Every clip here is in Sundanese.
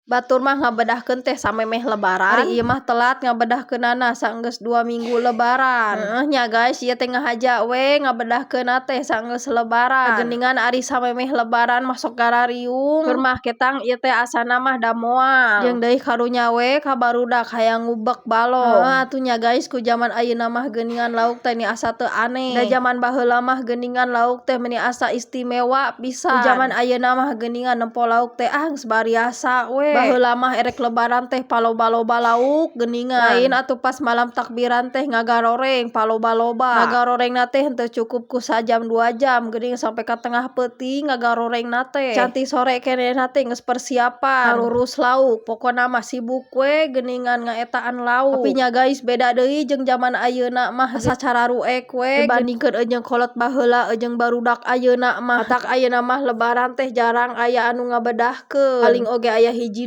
Batur mah ngabedahkeun teh samemeh lebaran. Ari ieu mah telat ngabedahkeunana saenggeus 2 minggu lebaran. Nya guys, ieu teh ngahaja we ngabedahkeunna teh saenggeus lebaran. Geuningan ari samemeh lebaran mah sok garariung. Keur mah ketang ieu teh asana mah da moal. Jeung deui karunya we ka barudak hayang ngubek balong. Atuh nya guys, ku zaman ayeuna mah geuningan lauk teh ni asa teu aneh. Da zaman baheula mah geuningan lauk teh meuni asa istimewa pisan. Ku zaman ayeuna mah geuningan nempo lauk teh geus bariasa we. Baheula mah erek lebaran teh paloba-loba lauk geuningan. Lain atuh pas malam takbiran teh ngagaroreng paloba-loba. Ngagarorengna teh henteu cukup ku sajam 2 jam geuning sampai ka tengah peuting ngagarorengna teh. Canti sore kenehna teh geus persiapan ngalurus lauk. Pokona mah sibuk we geuningan ngaetaan lauk. Tapi nya guys, beda deui jeung zaman ayeuna mah sacara ruek we dibandingkeun jeung kolot baheula jeung barudak ayeuna mah. Matak ayeuna mah lebaran teh jarang aya anu ngabedahkeun. Paling oge aya hiji 2.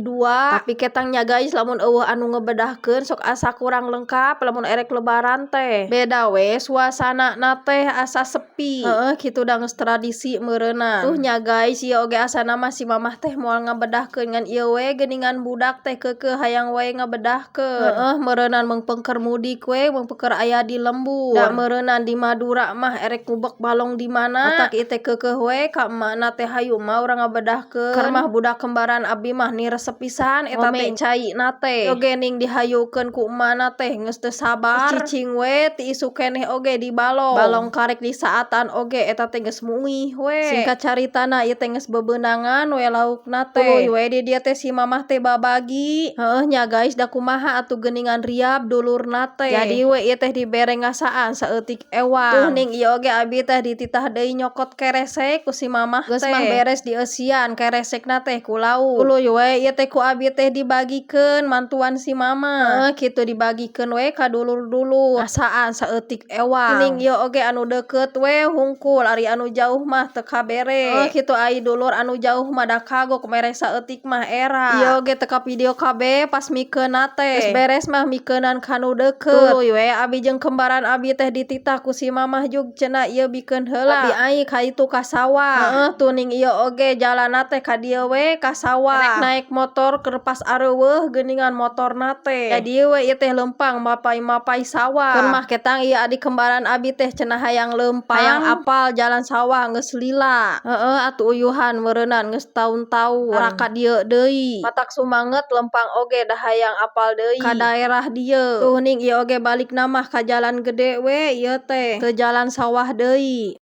Tapi ketangnya guys, lamun eueuh anu ngebedahkeun sok asa kurang lengkap lamun erek lebaran teh. Beda we suasanana teh asa sepi. Kitu da geus tradisi meureunna. Tuh nya guys, ieu oge asana mah si mamah teh moal ngabedahkeun ngan ieu we geuningan budak teh keukeuh hayang we ngabedahkeun. Meureunnan meungpeung keur mudik we, meungpeung keur aya di lembur. Da meureunnan di Madura mah erek ngubek balong di mana. Matak ieu teh keukeuh we ka emakna teh hayu mah urang ngabedahkeun. Keur mah budak kembaran abi mah niresep pisan eta teh caina teh. Oge ning dihayukeun ku emakna teh geus teu sabar. Cicing we ti isu keneh oge di balong. Balong karek di saatan oge eta teh geus muih we. Singkat caritana ieu teh geus bebeunangan we laukna teh. Tuluy we di dieu teh si mamah teh babagi. Nya guys, da kumaha atuh geuningan riab dulurna teh. Jadi we ieu teh dibere ngasaan saeutik ewang. Tuh ning ieu oge abi teh dititah deui nyokot keresek ku si mamah teh. Geus mah beres dieusian keresekna teh ku lauk. Tuluy we ieu teh ku abi teh dibagikeun mantuan si mama. Kitu dibagikeun we ka dulur-dulur ngasaan saeutik ewang. Ning ieu oge anu deukeut we hungkul, ari anu jauh mah teu kabere. Kitu ai dulur anu jauh mah da kagok mere saeutik mah era. Ieu oge teu ka video KB pas mikeunna teh. Geus beres mah mikeunan kanu deukeut. Tuluy we abi jeung kembaran abi teh dititah ku si mamah jug cenah ieu bikeun heula. Abi ai ka itu ka sawah. Tuh ning ieu oge jalanna teh ka dieu we ka sawah. Rek naek motor keur pas areueuh geuningan motorna teh. Jadi we ieu teh leumpang mapai-mapai sawah. Keur mah ketang ieu adik kembaran abi teh cenah hayang leumpang. Hayang apal jalan sawah geus lila. Atuh uyuhan meureunnan geus taun-taun. Ara ka dieu deui. Matak sumanget leumpang oge da hayang apal deui ka daerah dieu. Tuh ning ieu oge balikna mah ka jalan gede we ieu teh. Teu jalan sawah deui.